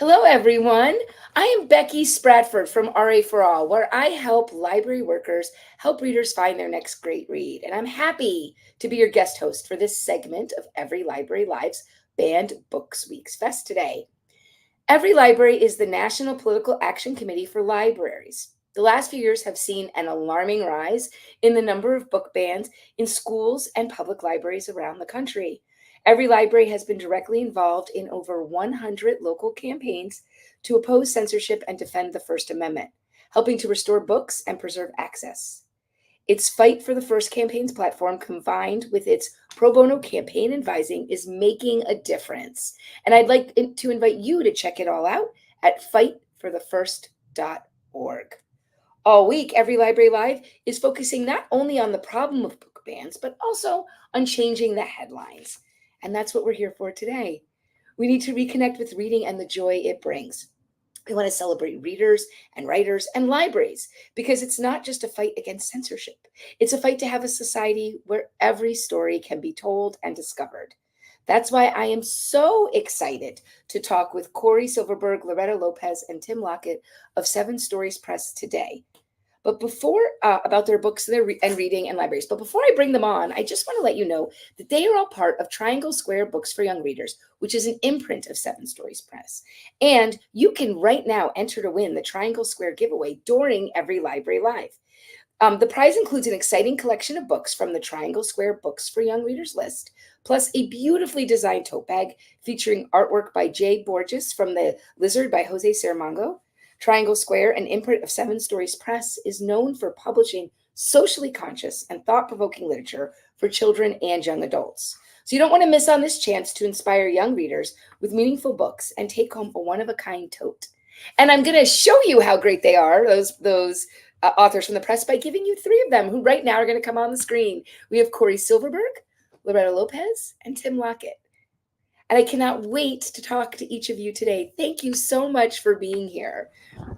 Hello, everyone. I am Becky Spratford from RA for All, where I help library workers help readers find their next great read. And I'm happy to be your guest host for this segment of Every Library Live's Banned Books Weeks Fest today. Every Library is the National Political Action Committee for libraries. The last few years have seen an alarming rise in the number of book bans in schools and public libraries around the country. Every library has been directly involved in over 100 local campaigns to oppose censorship and defend the First Amendment, helping to restore books and preserve access. Its Fight for the First campaign's platform, combined with its pro bono campaign advising, is making a difference. And I'd like to invite you to check it all out at fightforthefirst.org. All week, Every Library Live is focusing not only on the problem of book bans, but also on changing the headlines. And that's what we're here for today. We need to reconnect with reading and the joy it brings. We want to celebrate readers and writers and libraries because it's not just a fight against censorship. It's a fight to have a society where every story can be told and discovered. That's why I am so excited to talk with Cory Silverberg, Loretta Lopez, and Tim Lockette of Seven Stories Press today. But before about their books and reading and libraries. But before I bring them on, I just want to let you know that they are all part of Triangle Square Books for Young Readers, which is an imprint of Seven Stories Press. And you can right now enter to win the Triangle Square giveaway during Every Library Live. The prize includes an exciting collection of books from the Triangle Square Books for Young Readers list, plus a beautifully designed tote bag featuring artwork by Jay Borges from The Lizard by Jose Saramago. Triangle Square, an imprint of Seven Stories Press, is known for publishing socially conscious and thought-provoking literature for children and young adults. So you don't want to miss on this chance to inspire young readers with meaningful books and take home a one-of-a-kind tote. And I'm going to show you how great they are, those authors from the press, by giving you three of them who right now are going to come on the screen. We have Cory Silverberg, Loretta Lopez, and Tim Lockette. And I cannot wait to talk to each of you today. Thank you so much for being here.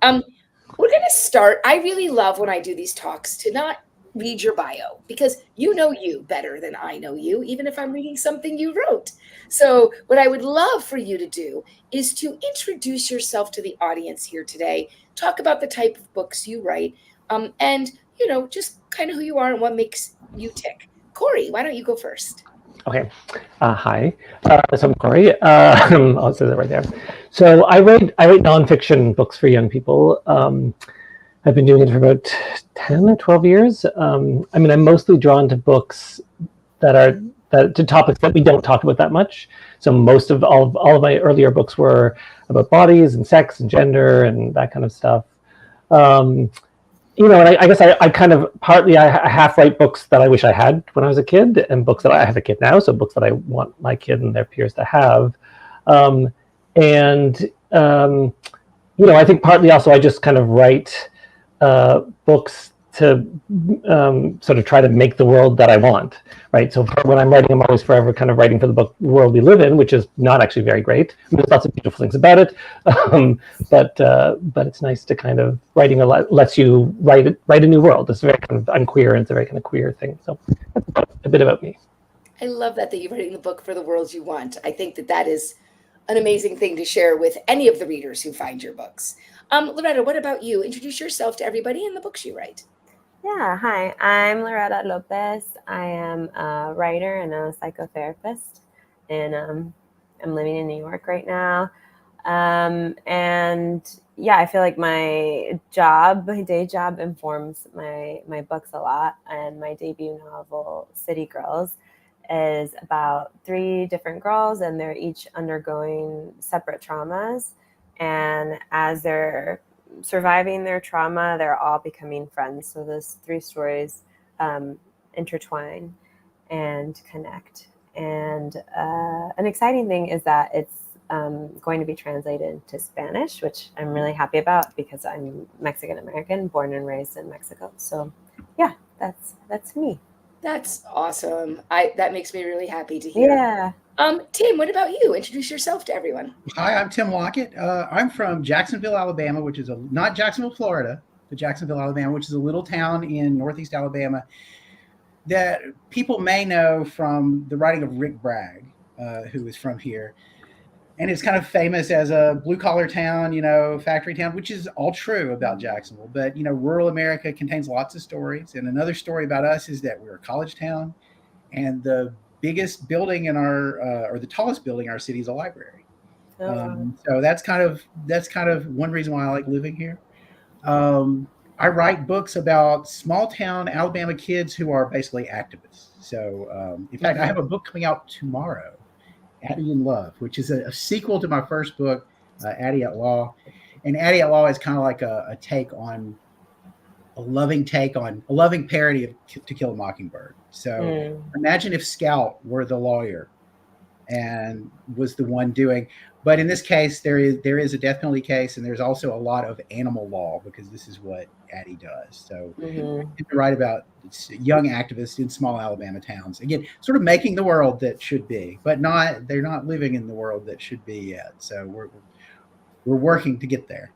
We're going to start. I really love when I do these talks to not read your bio because you know you better than I know you, even if I'm reading something you wrote. So what I would love for you to do is to introduce yourself to the audience here today, talk about the type of books you write, and, just kind of who you are and what makes you tick. Cory, why don't you go first? Okay. Hi. So I'm Cory. I'll say that right there. So I write nonfiction books for young people. I've been doing it for about 10 or 12 years. I'm mostly drawn to books to topics that we don't talk about that much. So most of all of my earlier books were about bodies and sex and gender and that kind of stuff. And I guess I kind of partly I half write books that I wish I had when I was a kid and books that I have a kid now, so books that I want my kid and their peers to have. I think partly also I just kind of write books to sort of try to make the world that I want, right? So when I'm writing, I'm always forever kind of writing for the world we live in, which is not actually very great. There's lots of beautiful things about it, but it's nice to kind of writing lets you write a new world. It's very kind of, I'm queer, and it's a very kind of queer thing. So that's a bit about me. I love that you're writing the book for the world you want. I think that is an amazing thing to share with any of the readers who find your books. Loretta, what about you? Introduce yourself to everybody and the books you write. Yeah, hi, I'm Loretta Lopez. I am a writer and a psychotherapist, and I'm living in New York right now. And yeah, I feel like my day job informs my books a lot. And my debut novel, City Girls, is about 3 different girls, and they're each undergoing separate traumas. And as they're surviving their trauma, they're all becoming friends. So those 3 stories intertwine and connect. And an exciting thing is that it's going to be translated to Spanish, which I'm really happy about because I'm Mexican American, born and raised in Mexico. So yeah, that's me. That's awesome. That makes me really happy to hear. Yeah. Tim, what about you? Introduce yourself to everyone. Hi, I'm Tim Lockette. I'm from Jacksonville, Alabama, which is not Jacksonville, Florida, but Jacksonville, Alabama, which is a little town in northeast Alabama that people may know from the writing of Rick Bragg, who is from here. and it's kind of famous as a blue collar town, factory town, which is all true about Jacksonville. But rural America contains lots of stories. And another story about us is that we're a college town, and the biggest building in our or the tallest building in our city is a library. So that's kind of one reason why I like living here. I write books about small town Alabama kids who are basically activists. So in fact, I have a book coming out tomorrow, Addie in Love, which is a sequel to my first book, Addie at Law. And Addie at Law is kind of like a loving parody of To Kill a Mockingbird. So imagine if Scout were the lawyer and was the one doing. But in this case, there is a death penalty case, and there's also a lot of animal law, because this is what Addie does. So you write about young activists in small Alabama towns, again, sort of making the world that should be, but they're not living in the world that should be yet. So we're working to get there.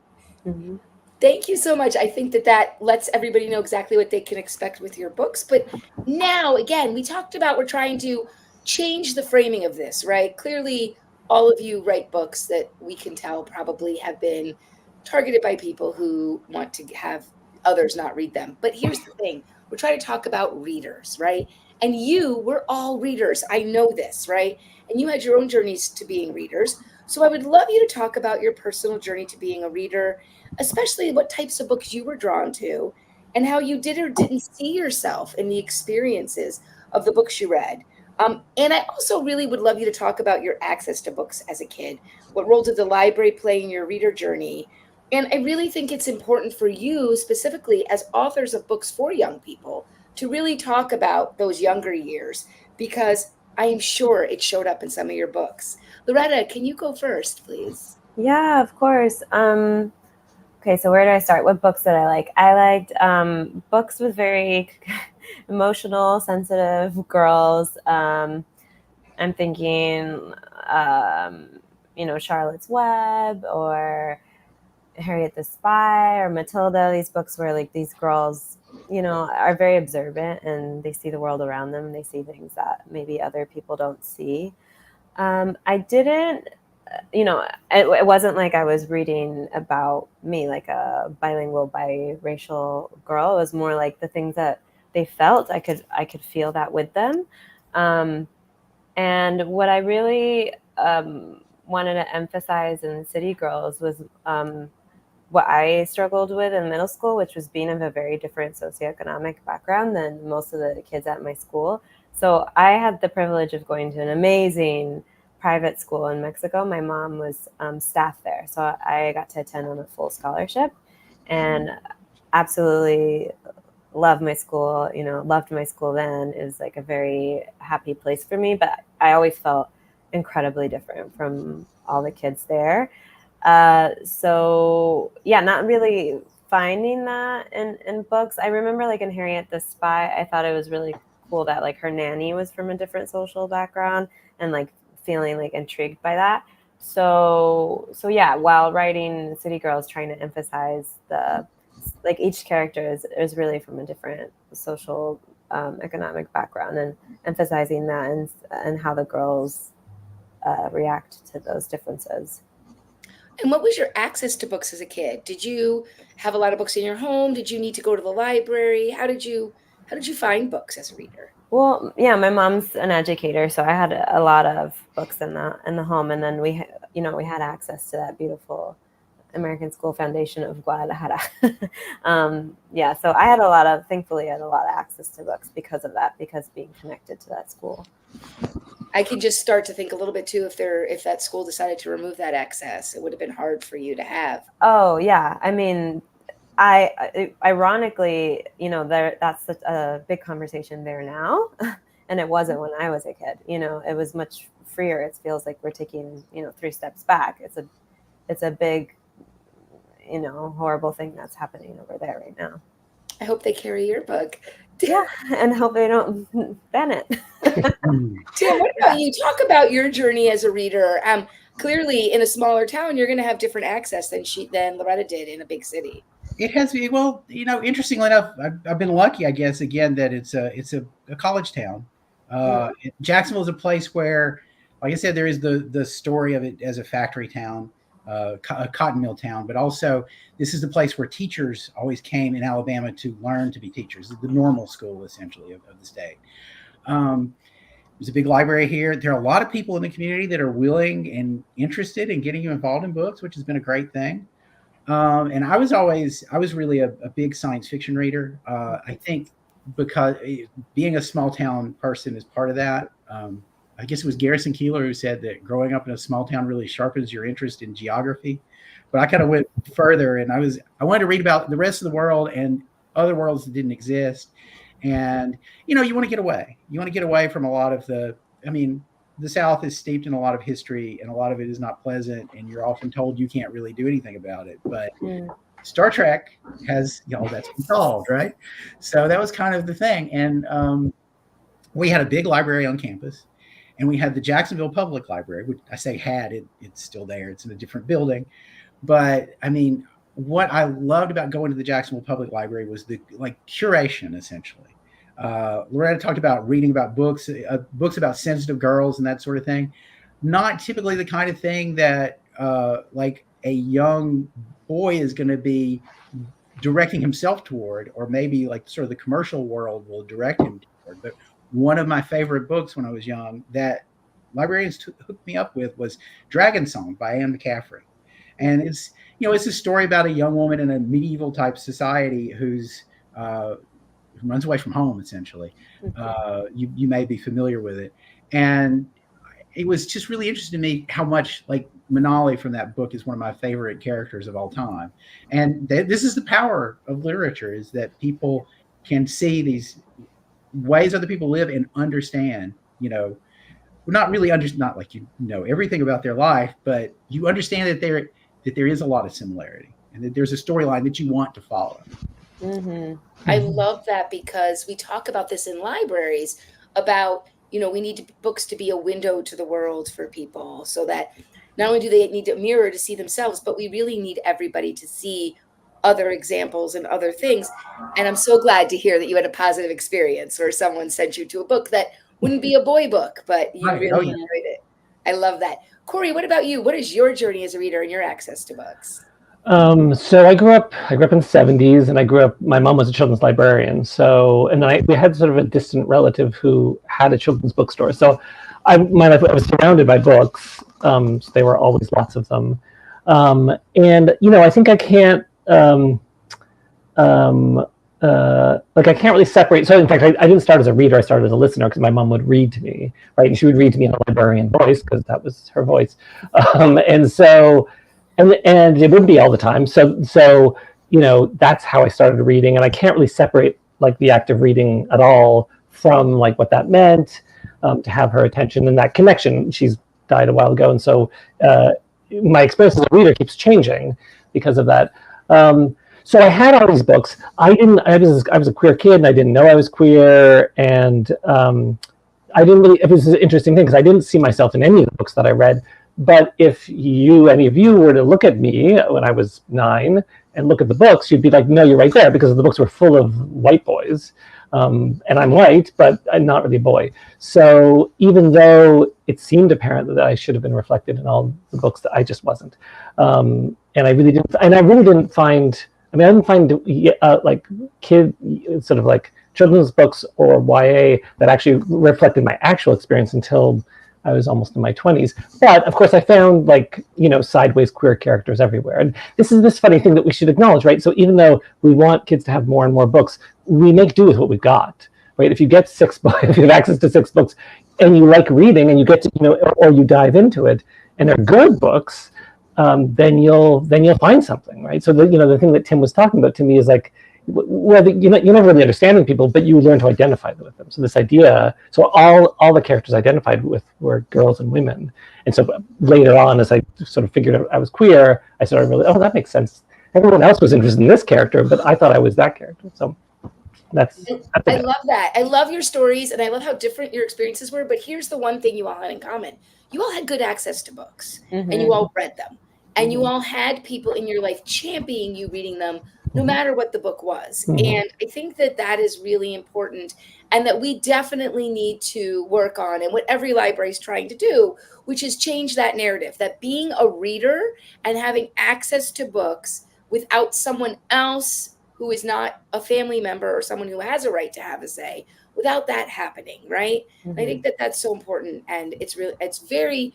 Mm-hmm. Thank you so much. I think that lets everybody know exactly what they can expect with your books. But now, again, we talked about we're trying to change the framing of this, right? Clearly, all of you write books that we can tell probably have been targeted by people who want to have others not read them. But here's the thing. We're trying to talk about readers, right? And we're all readers. I know this, right? And you had your own journeys to being readers. So I would love you to talk about your personal journey to being a reader, especially what types of books you were drawn to and how you did or didn't see yourself in the experiences of the books you read. And I also really would love you to talk about your access to books as a kid. What role did the library play in your reader journey? And I really think it's important for you, specifically as authors of books for young people, to really talk about those younger years, because I am sure it showed up in some of your books. Loretta, can you go first, please? Yeah, of course. Okay, so where do I start? What books did I like? I liked books with very emotional, sensitive girls. I'm thinking, Charlotte's Web or Harriet the Spy or Matilda. These books where like these girls, are very observant and they see the world around them and they see things that maybe other people don't see. I didn't, it wasn't like I was reading about me, like a bilingual, biracial girl. It was more like the things that they felt. I could feel that with them. And what I really wanted to emphasize in City Girls was what I struggled with in middle school, which was being of a very different socioeconomic background than most of the kids at my school. So I had the privilege of going to an amazing private school in Mexico. My mom was staff there, so I got to attend on a full scholarship and absolutely loved my school. Loved my school then. It was like a very happy place for me, but I always felt incredibly different from all the kids there. So yeah, not really finding that in books. I remember like in Harriet the Spy, I thought it was really cool that like her nanny was from a different social background and like feeling like intrigued by that. So yeah, while writing City Girls, trying to emphasize like each character is really from a different social economic background and emphasizing that and how the girls react to those differences. And what was your access to books as a kid? Did you have a lot of books in your home? Did you need to go to the library? How did you find books as a reader? Well, yeah, my mom's an educator, so I had a lot of books in the home, and then we had access to that beautiful American School Foundation of Guadalajara. Yeah, so thankfully I had a lot of access to books because of that, because being connected to that school. I can just start to think a little bit too, if that school decided to remove that access, it would have been hard for you to have. Oh yeah, I mean, ironically, that's a big conversation there now, and it wasn't when I was a kid. It was much freer. It feels like we're taking 3 steps back. It's a big, horrible thing that's happening over there right now. I hope they carry your book. Yeah, and hope they don't ban it. Tim, what about you? Talk about your journey as a reader. Clearly, in a smaller town, you're going to have different access than Loretta did in a big city. It has been, well, interestingly enough, I've been lucky, I guess, again, that it's a college town. Jacksonville is a place where like I said, there is the story of it as a factory town, a cotton mill town, but also this is the place where teachers always came in Alabama to learn to be teachers, the normal school essentially of the state. There's a big library here. There are a lot of people in the community that are willing and interested in getting you involved in books, which has been a great thing. And I was really a big science fiction reader. I think because being a small town person is part of that. I guess it was Garrison Keillor who said that growing up in a small town really sharpens your interest in geography. But I kind of went further, and I wanted to read about the rest of the world and other worlds that didn't exist. And, you want to get away. You want to get away from a lot of the South is steeped in a lot of history, and a lot of it is not pleasant, and you're often told you can't really do anything about it. But Star Trek has, that's been solved, right? So that was kind of the thing. And we had a big library on campus, and we had the Jacksonville Public Library, which I say had, it's still there. It's in a different building. But, what I loved about going to the Jacksonville Public Library was the curation, essentially. Loretta talked about reading about books about sensitive girls and that sort of thing. Not typically the kind of thing that a young boy is going to be directing himself toward, or maybe sort of the commercial world will direct him toward. But one of my favorite books when I was young that librarians hooked me up with was Dragon Song by Anne McCaffrey. And it's a story about a young woman in a medieval type society who runs away from home, essentially. You may be familiar with it. And it was just really interesting to me how much Manali from that book is one of my favorite characters of all time. And this is the power of literature, is that people can see these ways other people live and understand, not really not everything about their life, but you understand that there is a lot of similarity and that there's a storyline that you want to follow. I love that, because we talk about this in libraries about, we need books to be a window to the world for people, so that not only do they need a mirror to see themselves, but we really need everybody to see other examples and other things. And I'm so glad to hear that you had a positive experience, or someone sent you to a book that wouldn't be a boy book, but you really enjoyed it. I love that. Cory, what about you? What is your journey as a reader and your access to books? So I grew up in the 70s, and my mom was a children's librarian. So, and then we had sort of a distant relative who had a children's bookstore. So I was surrounded by books. So there were always lots of them. And, I think I can't, I can't really separate. So in fact, I didn't start as a reader. I started as a listener, because my mom would read to me, right? And she would read to me in a librarian voice, because that was her voice. And so, and it wouldn't be all the time. So that's how I started reading. And I can't really separate the act of reading at all from what that meant, to have her attention and that connection. She's died a while ago. And so my experience as a reader keeps changing because of that. So I had all these books. I was a queer kid, and I didn't know I was queer. And I didn't really, it was an interesting thing, because I didn't see myself in any of the books that I read. But if any of you were to look at me when I was 9 and look at the books, you'd be like, no, you're right there, because the books were full of white boys. And I'm white, but I'm not really a boy. So even though it seemed apparent that I should have been reflected in all the books, that I just wasn't. And I really didn't find, I didn't find sort of children's books or YA that actually reflected my actual experience until I was almost in my 20s. But of course I found sideways queer characters everywhere. And this is this funny thing that we should acknowledge, right? So even though we want kids to have more and more books, we make do with what we've got, right? If you get 6 books, if you have access to 6 books and you like reading and you get to, or you dive into it and they're good books, then you'll find something, right? So the thing that Tim was talking about to me is you're never really understanding people, but you learn to identify with them. So this idea, so all the characters I identified with were girls and women. And so later on, as I sort of figured out I was queer, I started really, that makes sense. Everyone else was interested in this character, but I thought I was that character. So that's I love that. I love your stories, and I love how different your experiences were. But here's the one thing you all had in common. You all had good access to books, and you all read them. And you all had people in your life championing you reading them, no matter what the book was. Mhm. And I think that that is really important, and that we definitely need to work on, and what every library is trying to do, which is change that narrative that being a reader and having access to books without someone else who is not a family member or someone who has a right to have a say, without that happening, right? I think that that's so important, and it's very,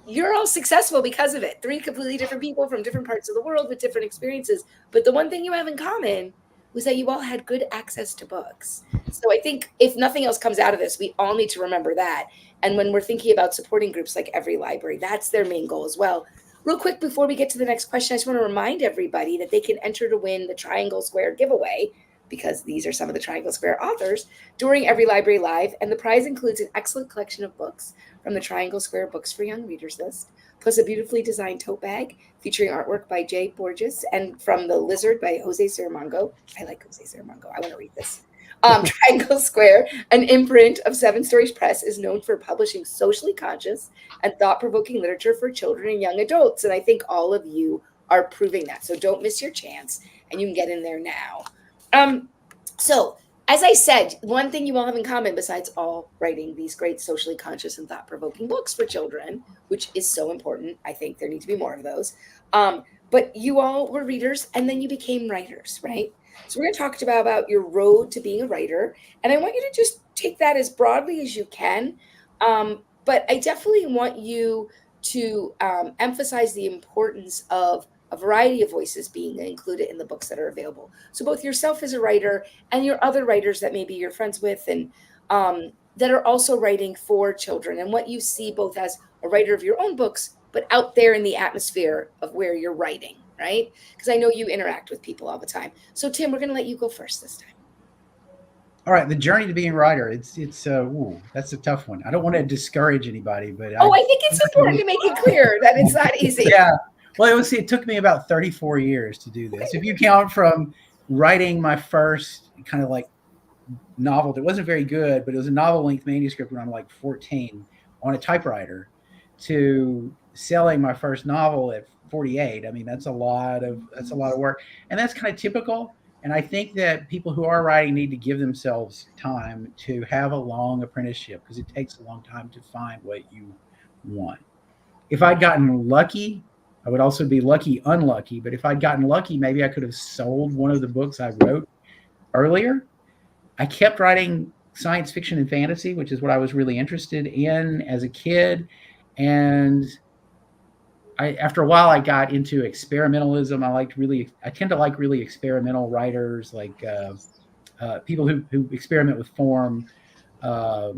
you're all successful because of it. Three completely different people from different parts of the world with different experiences. But the one thing you have in common was that you all had good access to books. So I think if nothing else comes out of this, we all need to remember that. And when we're thinking about supporting groups like Every Library, that's their main goal as well. Real quick, before we get to the next question, I just want to remind everybody that they can enter to win the Triangle Square giveaway, because these are some of the Triangle Square authors, during Every Library Live. And the prize includes an excellent collection of books from the Triangle Square Books for Young Readers list, plus a beautifully designed tote bag featuring artwork by Jay Borges, and from The Lizard by Jose Saramago. I like Jose Saramago. I want to read this. Triangle Square, an imprint of Seven Stories Press, is known for publishing socially conscious and thought-provoking literature for children and young adults. And I think all of you are proving that. So don't miss your chance, and you can get in there now. So as I said, one thing you all have in common, besides all writing these great socially conscious and thought-provoking books for children, which is so important, I think there need to be more of those, but you all were readers, and then you became writers, right? So we're going to talk about your road to being a writer, and I want you to just take that as broadly as you can, but I definitely want you to emphasize the importance of a variety of voices being included in the books that are available. So both yourself as a writer and your other writers that maybe you're friends with, and that are also writing for children, and what you see both as a writer of your own books, but out there in the atmosphere of where you're writing, right? Because I know you interact with people all the time. So Tim, we're going to let you go first this time. All right, the journey to being a writer. It's that's a tough one. I don't want to discourage anybody, but I think it's important to make it clear that it's not easy. Yeah. Well, it took me about 34 years to do this. If you count from writing my first kind of like novel that wasn't very good, but it was a novel-length manuscript when I'm like 14 on a typewriter, to selling my first novel at 48. I mean, that's a lot of work, and that's kind of typical. And I think that people who are writing need to give themselves time to have a long apprenticeship, because it takes a long time to find what you want. If I'd gotten lucky, I would also be unlucky. But if I'd gotten lucky, maybe I could have sold one of the books I wrote earlier. I kept writing science fiction and fantasy, which is what I was really interested in as a kid. And after a while, I got into experimentalism. I tend to like really experimental writers, like people who experiment with form. I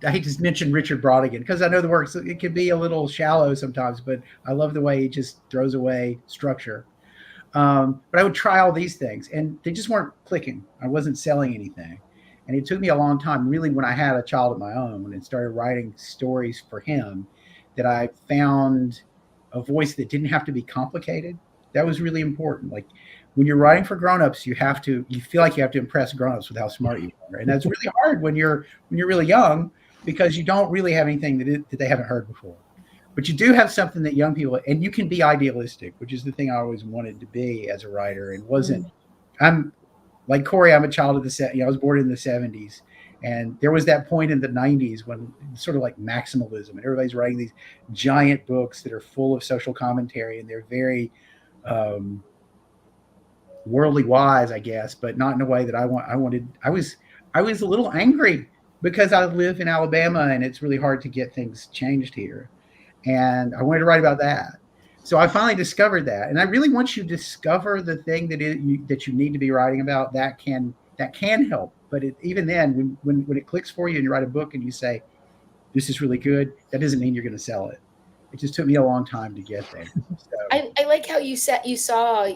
hate to mention Richard Brautigan, because I know the works, it can be a little shallow sometimes, but I love the way he just throws away structure. But I would try all these things, and they just weren't clicking. I wasn't selling anything. And it took me a long time, really, when I had a child of my own and started writing stories for him, that I found a voice that didn't have to be complicated. That was really important. Like, when you're writing for grown-ups, you feel like you have to impress grown-ups with how smart you are. And that's really hard when you're really young, because you don't really have anything that they haven't heard before. But you do have something that young people, and you can be idealistic, which is the thing I always wanted to be as a writer, and wasn't. I'm like Cory, I'm a child of I was born in the 70s. And there was that point in the 90s when sort of like maximalism, and everybody's writing these giant books that are full of social commentary, and they're very worldly wise, I guess, but not in a way that I wanted. I was a little angry because I live in Alabama, and it's really hard to get things changed here. And I wanted to write about that. So I finally discovered that. And I really want you to discover the thing that you need to be writing about that can help. But even then, when it clicks for you and you write a book and you say, this is really good, that doesn't mean you're going to sell it. It just took me a long time to get there. So. I like how you saw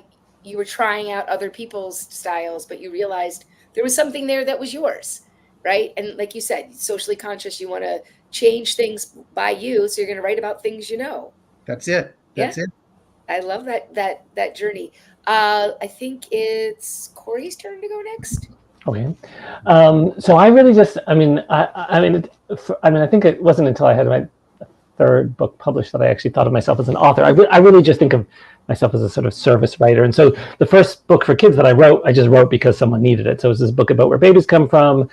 you were trying out other people's styles, but you realized there was something there that was yours, right? And like you said, socially conscious, you want to change things by you, so you're going to write about things you know. That's it. That's it. I love that journey. I think it's Cory's turn to go next. Okay. So I really just, I think it wasn't until I had my third book published that I actually thought of myself as an author. I really just think of myself as a sort of service writer. And so the first book for kids that I just wrote because someone needed it. So it was this book about where babies come from.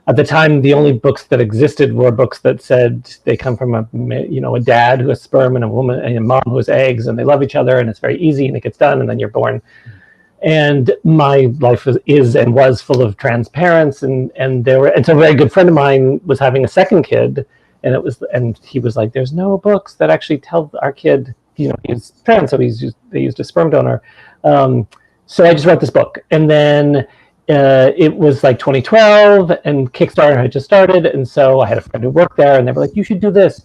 At the time, the only books that existed were books that said they come from a dad who has sperm and a woman and a mom who has eggs, and they love each other, and it's very easy, and it gets done, and then you're born. And my life was full of trans parents, and so a very good friend of mine was having a second kid, and he was like, "There's no books that actually tell our kid, he's trans, so they used a sperm donor." So I just wrote this book, and then it was like 2012, and Kickstarter had just started, and so I had a friend who worked there, and they were like, "You should do this,"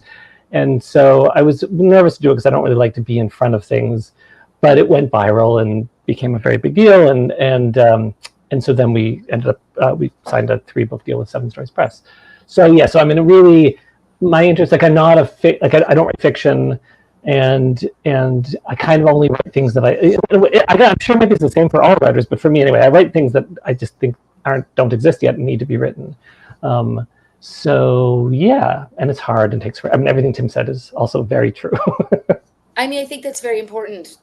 and so I was nervous to do it because I don't really like to be in front of things, but it went viral and became a very big deal, and so then we ended up we signed a 3-book deal with 7 Stories Press. So I'm in a really, my interest, like I'm not I don't write fiction, and I kind of only write things that I'm sure maybe it's the same for all writers, but for me anyway, I write things that I just think don't exist yet and need to be written. So yeah, and it's hard and takes forever. I mean, everything Tim said is also very true. I mean, I think that's very important.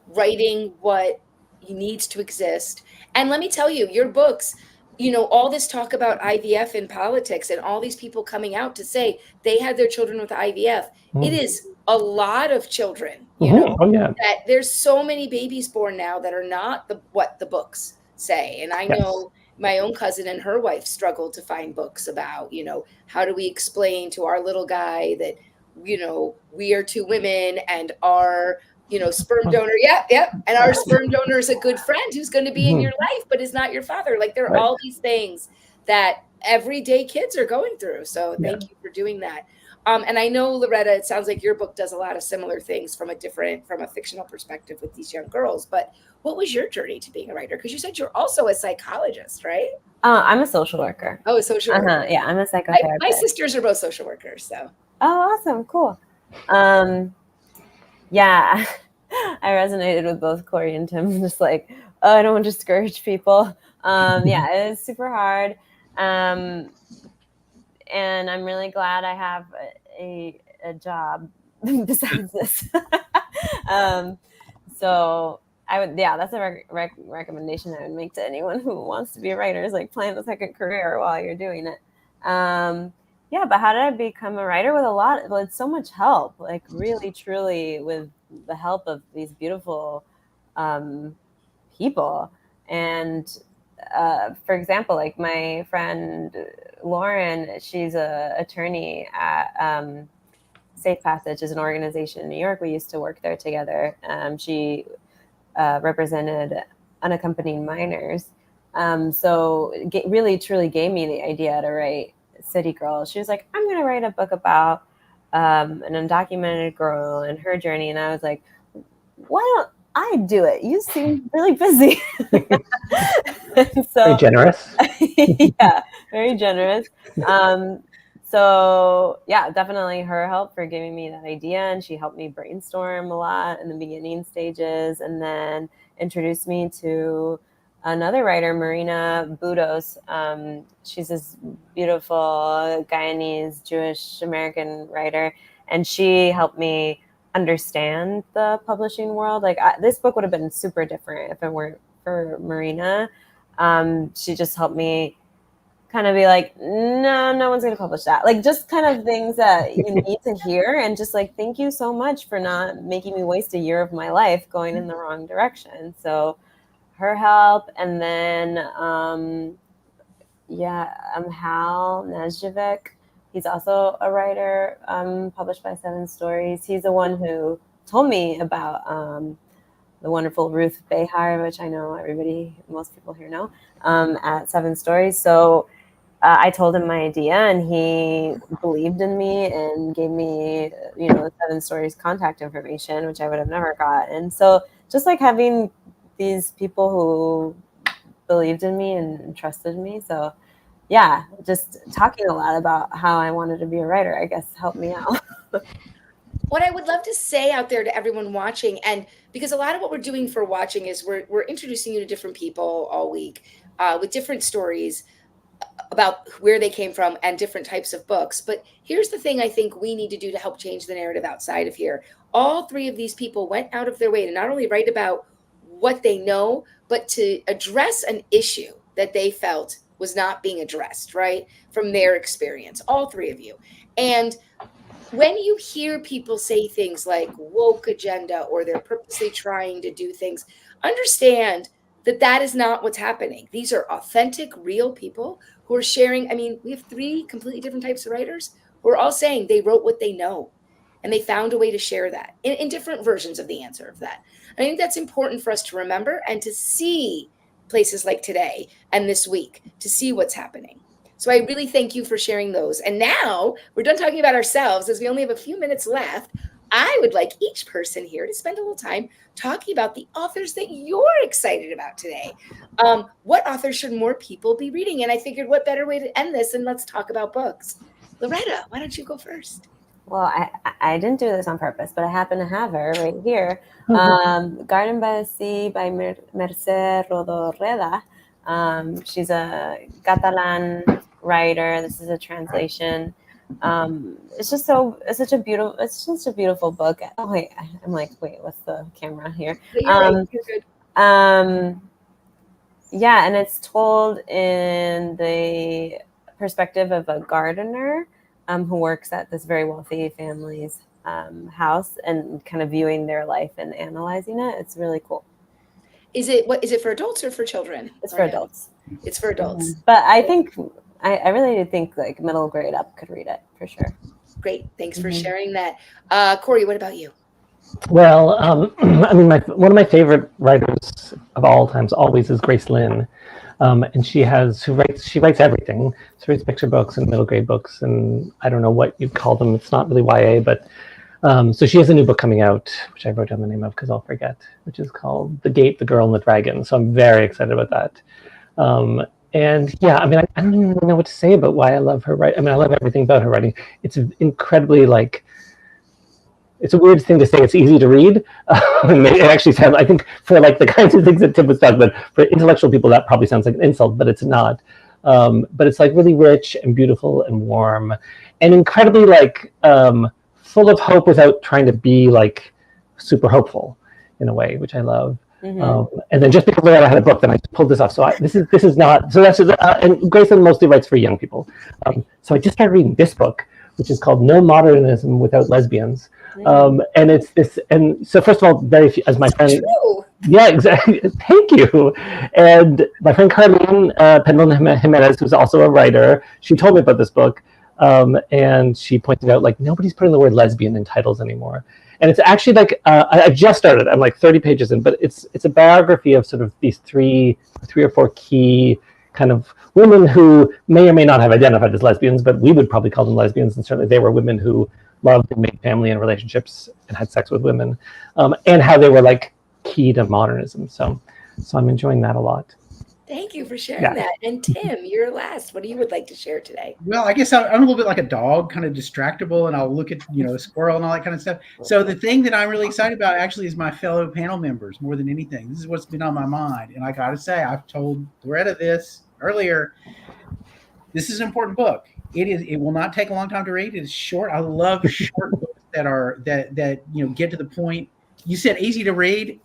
Writing what needs to exist. And let me tell you, your books, all this talk about IVF in politics and all these people coming out to say they had their children with IVF. It is a lot of children, that there's so many babies born now that are not what the books say. And I know my own cousin and her wife struggled to find books about, how do we explain to our little guy that, we are 2 women and our, sperm donor. And our sperm donor is a good friend who's going to be in your life, but is not your father. Like there are all these things that everyday kids are going through. So thank you for doing that. And I know, Loretta, it sounds like your book does a lot of similar things from a fictional perspective with these young girls. But what was your journey to being a writer? Because you said you're also a psychologist, right? I'm a social worker. Oh, a social worker. Yeah, I'm a psychotherapist. My sisters are both social workers, so. Oh, awesome. Cool. Yeah, I resonated with both Cory and Tim. Just like, I don't want to discourage people. Yeah, it's super hard. And I'm really glad I have a job besides this. So that's a recommendation I would make to anyone who wants to be a writer, is like plan a second career while you're doing it. But how did I become a writer? With so much help, like really, truly with the help of these beautiful people. And for example, like my friend Lauren, she's an attorney at Safe Passage, is an organization in New York. We used to work there together. She represented unaccompanied minors. So it really, truly gave me the idea to write City Girl. She was like, I'm going to write a book about an undocumented girl and her journey. And I was like, why don't I do it? You seem really busy. So, very generous. Yeah, very generous. So yeah, definitely her help for giving me that idea. And she helped me brainstorm a lot in the beginning stages, and then introduced me to another writer, Marina Budos. She's this beautiful Guyanese Jewish American writer, and she helped me understand the publishing world. Like this book would have been super different if it weren't for Marina. She just helped me kind of be like, no one's going to publish that. Like just kind of things that you need to hear, and just like, thank you so much for not making me waste a year of my life going in the wrong direction. So her help. And then, Hal Nazjevec. He's also a writer, published by 7 Stories. He's the one who told me about the wonderful Ruth Behar, which I know most people here know, at 7 Stories. So I told him my idea, and he believed in me and gave me, 7 Stories contact information, which I would have never gotten. So just like having these people who believed in me and trusted me. So yeah, just talking a lot about how I wanted to be a writer, I guess, helped me out. What I would love to say out there to everyone watching, and because a lot of what we're doing for watching is we're introducing you to different people all week with different stories. about where they came from and different types of books. But here's the thing I think we need to do to help change the narrative outside of here. All three of these people went out of their way to not only write about what they know, but to address an issue that they felt was not being addressed, right? From their experience, all three of you. And when you hear people say things like woke agenda or they're purposely trying to do things, understand that that is not what's happening. These are authentic, real people who are sharing. I mean, we have three completely different types of writers who are all saying they wrote what they know and they found a way to share that in different versions of the answer of that. I think that's important for us to remember and to see places like today and this week to see what's happening. So I really thank you for sharing those. And now we're done talking about ourselves, as we only have a few minutes left. I would like each person here to spend a little time talking about the authors that you're excited about today. What authors should more people be reading? And I figured what better way to end this than let's talk about books. Loretta, why don't you go first? Well, I didn't do this on purpose, but I happen to have her right here. Garden by the Sea by Mercè Rodoreda. She's a Catalan writer. This is a translation. It's just such a beautiful book. Oh wait, I'm like, wait, what's the camera here? You're good. Yeah, and it's told in the perspective of a gardener who works at this very wealthy family's house and kind of viewing their life and analyzing it. It's really cool. Is it for adults or for children? It's for adults. It's for adults. But I think I really think like middle grade up could read it for sure. Great. Thanks for sharing that. Cory, what about you? Well, I mean, one of my favorite writers of all times always is Grace Lynn. And she writes everything. She writes picture books and middle grade books, and I don't know what you'd call them. It's not really YA, but so she has a new book coming out, which I wrote down the name of because I'll forget, which is called The Gate, the Girl and the Dragon. So I'm very excited about that. And yeah, I mean, I don't even know what to say about why I love her writing. I mean, I love everything about her writing. It's incredibly it's a weird thing to say. It's easy to read. It actually sounds, I think, for like the kinds of things that Tim was talking about, for intellectual people, that probably sounds like an insult, but it's not. But it's like really rich and beautiful and warm and incredibly full of hope without trying to be like super hopeful in a way, which I love. Mm-hmm. And then just because I had a book, then I pulled this off. So this is not, so that's, and Grayson mostly writes for young people. So I just started reading this book, which is called No Modernism Without Lesbians. And it's this, and so first of all, very few, as my friend, yeah, exactly. Thank you. And my friend Carlene Pendleton Jimenez, who's also a writer, she told me about this book, and she pointed out like nobody's putting the word lesbian in titles anymore. And it's actually like I just started. I'm like 30 pages in, but it's a biography of sort of these three or four key kind of women who may or may not have identified as lesbians, but we would probably call them lesbians, and certainly they were women who loved and made family and relationships and had sex with women, and how they were like key to modernism. So I'm enjoying that a lot. Thank you for sharing that. And Tim, you're last. What do you would like to share today? Well, I guess I'm a little bit like a dog, kind of distractible, and I'll look at a squirrel and all that kind of stuff. So the thing that I'm really excited about actually is my fellow panel members more than anything. This is what's been on my mind, and I got to say, I've told Loretta this earlier. This is an important book. It will not take a long time to read. It is short. I love short books that get to the point. You said easy to read,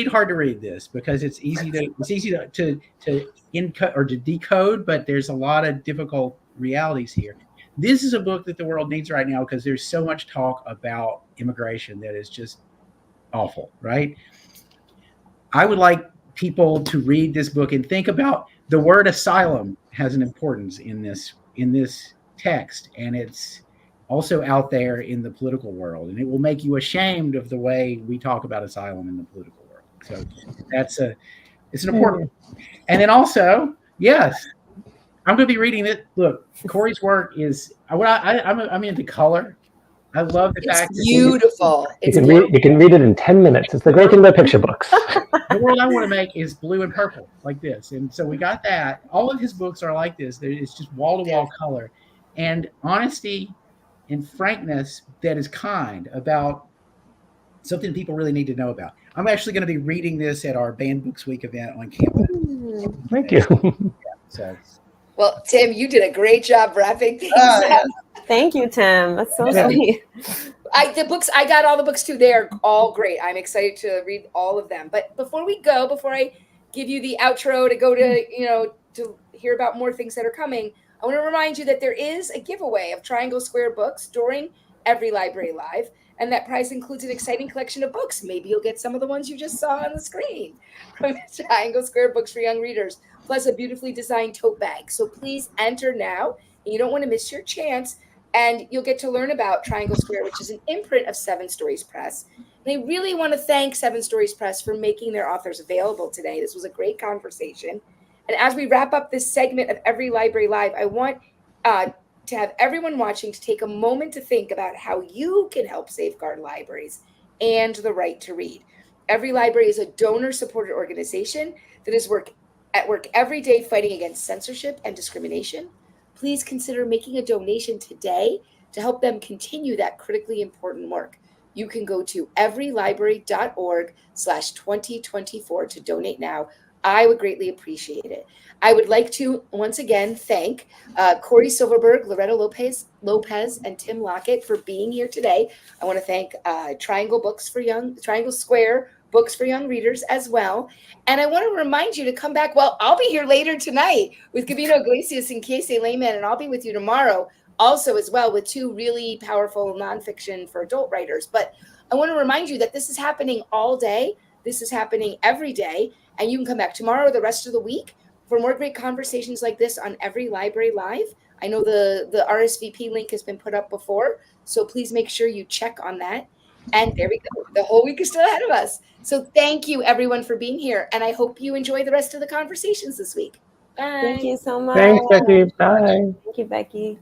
hard to read this because it's easy to encode or to decode, but there's a lot of difficult realities here. This is a book that the world needs right now because there's so much talk about immigration that is just awful, right? I would like people to read this book and think about the word asylum has an importance in this text, and it's also out there in the political world, and it will make you ashamed of the way we talk about asylum in the political world. So it's an important. And then also, yes, I'm going to be reading it. Look, Cory's work is I'm into color. I love the fact it's beautiful. You can read it in 10 minutes. It's the great thing about picture books. The world I want to make is blue and purple like this, and so we got that. All of his books are like this. It's just wall-to-wall color and honesty and frankness that is kind about something people really need to know about. I'm actually going to be reading this at our Banned Books Week event on campus. Thank you. So, Well, Tim, you did a great job wrapping things Oh, yeah. up. Thank you, Tim. That's so Yeah. sweet. I got all the books too. They are all great. I'm excited to read all of them. But before I give you the outro to go to, to hear about more things that are coming, I want to remind you that there is a giveaway of Triangle Square books during Every Library Live. And that prize includes an exciting collection of books. Maybe you'll get some of the ones you just saw on the screen from Triangle Square Books for Young Readers, plus a beautifully designed tote bag. So please enter now. And you don't want to miss your chance. And you'll get to learn about Triangle Square, which is an imprint of Seven Stories Press. And I really want to thank Seven Stories Press for making their authors available today. This was a great conversation. And as we wrap up this segment of Every Library Live, I want to have everyone watching to take a moment to think about how you can help safeguard libraries and the right to read. Every Library is a donor-supported organization that is at work every day fighting against censorship and discrimination. Please consider making a donation today to help them continue that critically important work. You can go to everylibrary.org/2024 to donate now. I would greatly appreciate it. I would like to once again thank Cory Silverberg, Loretta Lopez, and Tim Lockette for being here today. I want to thank Triangle Square Books for Young Readers as well. And I want to remind you to come back. Well, I'll be here later tonight with Gabino Iglesias and Casey Lehman, and I'll be with you tomorrow also as well with two really powerful nonfiction for adult writers. But I want to remind you that this is happening all day. This is happening every day. And you can come back tomorrow or the rest of the week for more great conversations like this on Every Library Live. I know the RSVP link has been put up before, so please make sure you check on that. And there we go. The whole week is still ahead of us. So thank you, everyone, for being here. And I hope you enjoy the rest of the conversations this week. Bye. Thank you so much. Thanks, Becky. Bye. Thank you, Becky.